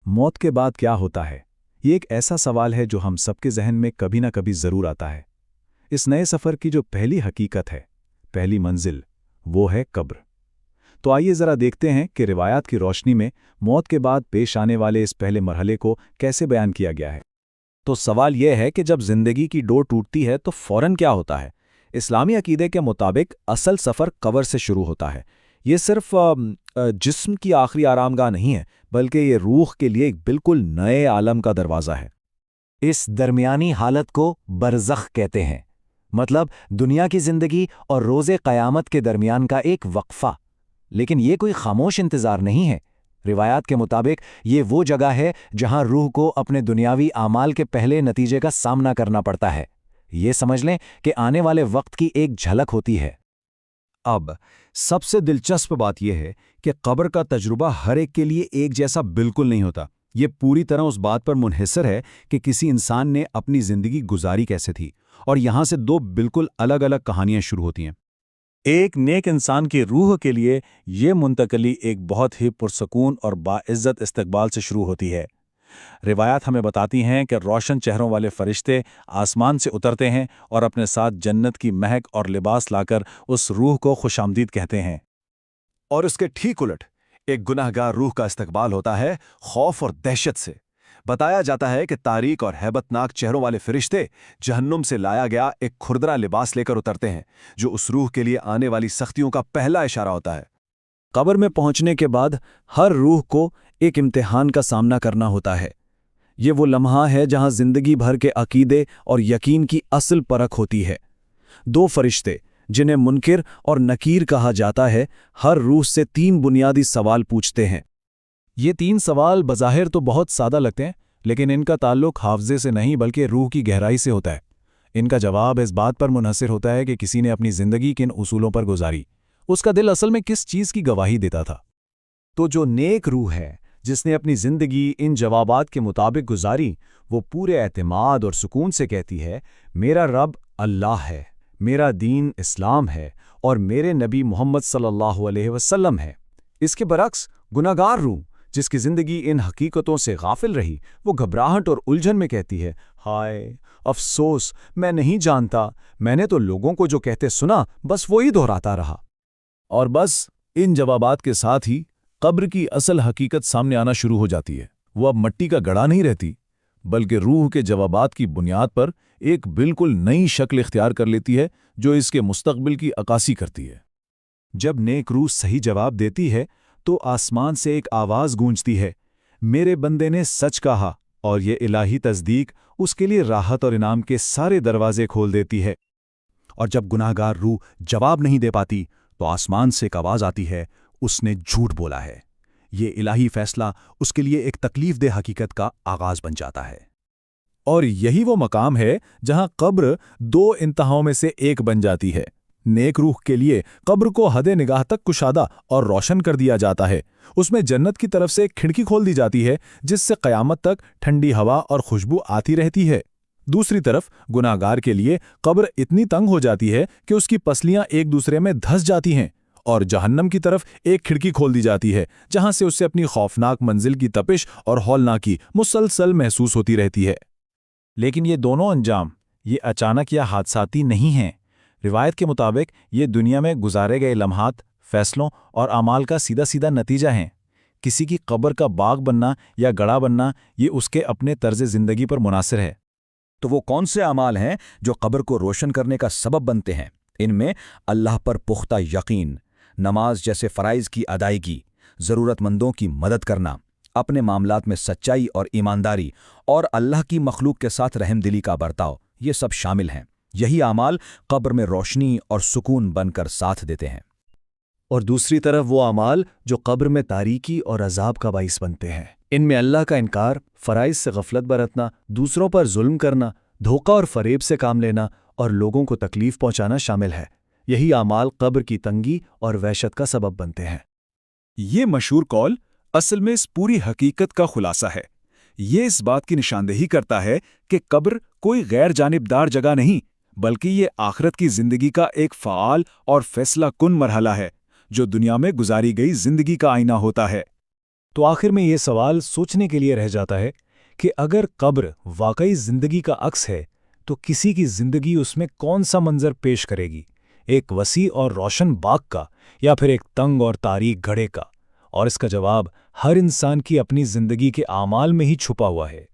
موت کے بعد کیا ہوتا ہے؟ یہ ایک ایسا سوال ہے جو ہم سب کے ذہن میں کبھی نہ کبھی ضرور آتا ہے۔ اس نئے سفر کی جو پہلی حقیقت ہے، پہلی منزل، وہ ہے قبر۔ تو آئیے ذرا دیکھتے ہیں کہ روایات کی روشنی میں موت کے بعد پیش آنے والے اس پہلے مرحلے کو کیسے بیان کیا گیا ہے۔ تو سوال یہ ہے کہ جب زندگی کی ڈور ٹوٹتی ہے تو فوراً کیا ہوتا ہے؟ اسلامی عقیدے کے مطابق اصل سفر قبر سے شروع ہوتا ہے۔ یہ صرف جسم کی آخری آرام گاہ نہیں ہے، بلکہ یہ روح کے لیے ایک بالکل نئے عالم کا دروازہ ہے۔ اس درمیانی حالت کو برزخ کہتے ہیں، مطلب دنیا کی زندگی اور روز قیامت کے درمیان کا ایک وقفہ۔ لیکن یہ کوئی خاموش انتظار نہیں ہے۔ روایات کے مطابق یہ وہ جگہ ہے جہاں روح کو اپنے دنیاوی اعمال کے پہلے نتیجے کا سامنا کرنا پڑتا ہے۔ یہ سمجھ لیں کہ آنے والے وقت کی ایک جھلک ہوتی ہے۔ اب سب سے دلچسپ بات یہ ہے کہ قبر کا تجربہ ہر ایک کے لیے ایک جیسا بالکل نہیں ہوتا۔ یہ پوری طرح اس بات پر منحصر ہے کہ کسی انسان نے اپنی زندگی گزاری کیسے تھی، اور یہاں سے دو بالکل الگ الگ کہانیاں شروع ہوتی ہیں۔ ایک نیک انسان کی روح کے لیے یہ منتقلی ایک بہت ہی پرسکون اور باعزت استقبال سے شروع ہوتی ہے۔ روایات ہمیں بتاتی ہیں کہ روشن چہروں والے فرشتے آسمان سے اترتے ہیں اور اپنے ساتھ جنت کی مہک اور لباس لا کر اس روح کو خوش آمدید کہتے ہیں۔ اور اس کے ٹھیک الٹ ایک گناہ گار روح کا استقبال ہوتا ہے خوف اور دہشت سے۔ بتایا جاتا ہے کہ تاریک اور ہیبت ناک چہروں والے فرشتے جہنم سے لایا گیا ایک کھردرا لباس لے کر اترتے ہیں، جو اس روح کے لیے آنے والی سختیوں کا پہلا اشارہ ہوتا ہے۔ قبر میں پہنچنے کے بعد ہر روح کو ایک امتحان کا سامنا کرنا ہوتا ہے۔ یہ وہ لمحہ ہے جہاں زندگی بھر کے عقیدے اور یقین کی اصل پرکھ ہوتی ہے۔ دو فرشتے، جنہیں منکر اور نکیر کہا جاتا ہے، ہر روح سے 3 بنیادی سوال پوچھتے ہیں۔ یہ 3 سوال بظاہر تو بہت سادہ لگتے ہیں، لیکن ان کا تعلق حافظے سے نہیں بلکہ روح کی گہرائی سے ہوتا ہے۔ ان کا جواب اس بات پر منحصر ہوتا ہے کہ کسی نے اپنی زندگی کن اصولوں پر گزاری، اس کا دل اصل میں کس چیز کی گواہی دیتا تھا۔ تو جو نیک روح ہے، جس نے اپنی زندگی ان جوابات کے مطابق گزاری، وہ پورے اعتماد اور سکون سے کہتی ہے، میرا رب اللہ ہے، میرا دین اسلام ہے، اور میرے نبی محمد صلی اللہ علیہ وسلم ہے۔ اس کے برعکس گناہ گار روح، جس کی زندگی ان حقیقتوں سے غافل رہی، وہ گھبراہٹ اور الجھن میں کہتی ہے، ہائے افسوس، میں نہیں جانتا، میں نے تو لوگوں کو جو کہتے سنا، بس وہی دہراتا رہا۔ اور بس ان جوابات کے ساتھ ہی قبر کی اصل حقیقت سامنے آنا شروع ہو جاتی ہے۔ وہ اب مٹی کا گڑھا نہیں رہتی، بلکہ روح کے جوابات کی بنیاد پر ایک بالکل نئی شکل اختیار کر لیتی ہے جو اس کے مستقبل کی عکاسی کرتی ہے۔ جب نیک روح صحیح جواب دیتی ہے تو آسمان سے ایک آواز گونجتی ہے، میرے بندے نے سچ کہا، اور یہ الہی تصدیق اس کے لیے راحت اور انعام کے سارے دروازے کھول دیتی ہے۔ اور جب گناہ گار روح جواب نہیں دے پاتی تو آسمان سے ایک آواز آتی ہے، اس نے جھوٹ بولا ہے۔ یہ الہی فیصلہ اس کے لیے ایک تکلیف دہ حقیقت کا آغاز بن جاتا ہے۔ اور یہی وہ مقام ہے جہاں قبر 2 انتہاؤں میں سے ایک بن جاتی ہے۔ نیک روح کے لیے قبر کو حد نگاہ تک کشادہ اور روشن کر دیا جاتا ہے۔ اس میں جنت کی طرف سے ایک کھڑکی کھول دی جاتی ہے جس سے قیامت تک ٹھنڈی ہوا اور خوشبو آتی رہتی ہے۔ دوسری طرف گناہ گار کے لیے قبر اتنی تنگ ہو جاتی ہے کہ اس کی پسلیاں ایک دوسرے میں دھس جاتی ہیں، اور جہنم کی طرف ایک کھڑکی کھول دی جاتی ہے جہاں سے اسے اپنی خوفناک منزل کی تپش اور ہولناکی مسلسل محسوس ہوتی رہتی ہے۔ لیکن یہ دونوں انجام یہ اچانک یا حادثاتی نہیں ہیں۔ روایت کے مطابق یہ دنیا میں گزارے گئے لمحات، فیصلوں اور اعمال کا سیدھا سیدھا نتیجہ ہیں۔ کسی کی قبر کا باغ بننا یا گڑھا بننا یہ اس کے اپنے طرز زندگی پر منحصر ہے۔ تو وہ کون سے اعمال ہیں جو قبر کو روشن کرنے کا سبب بنتے ہیں؟ ان میں اللہ پر پختہ یقین، نماز جیسے فرائض کی ادائیگی، ضرورت مندوں کی مدد کرنا، اپنے معاملات میں سچائی اور ایمانداری، اور اللہ کی مخلوق کے ساتھ رحم دلی کا برتاؤ، یہ سب شامل ہیں۔ یہی اعمال قبر میں روشنی اور سکون بن کر ساتھ دیتے ہیں۔ اور دوسری طرف وہ اعمال جو قبر میں تاریکی اور عذاب کا باعث بنتے ہیں۔ ان میں اللہ کا انکار، فرائض سے غفلت برتنا، دوسروں پر ظلم کرنا، دھوکہ اور فریب سے کام لینا، اور لوگوں کو تکلیف پہنچانا شامل ہے۔ یہی اعمال قبر کی تنگی اور وحشت کا سبب بنتے ہیں۔ یہ مشہور قول اصل میں اس پوری حقیقت کا خلاصہ ہے۔ یہ اس بات کی نشاندہی کرتا ہے کہ قبر کوئی غیر جانبدار جگہ نہیں، بلکہ یہ آخرت کی زندگی کا ایک فعال اور فیصلہ کن مرحلہ ہے، جو دنیا میں گزاری گئی زندگی کا آئینہ ہوتا ہے۔ تو آخر میں یہ سوال سوچنے کے لیے رہ جاتا ہے کہ اگر قبر واقعی زندگی کا عکس ہے تو کسی کی زندگی اس میں کون سا منظر پیش کرے گی؟ ایک وسیع اور روشن باغ کا یا پھر ایک تنگ اور تاریک گڑھے کا؟ اور اس کا جواب ہر انسان کی اپنی زندگی کے اعمال میں ہی چھپا ہوا ہے۔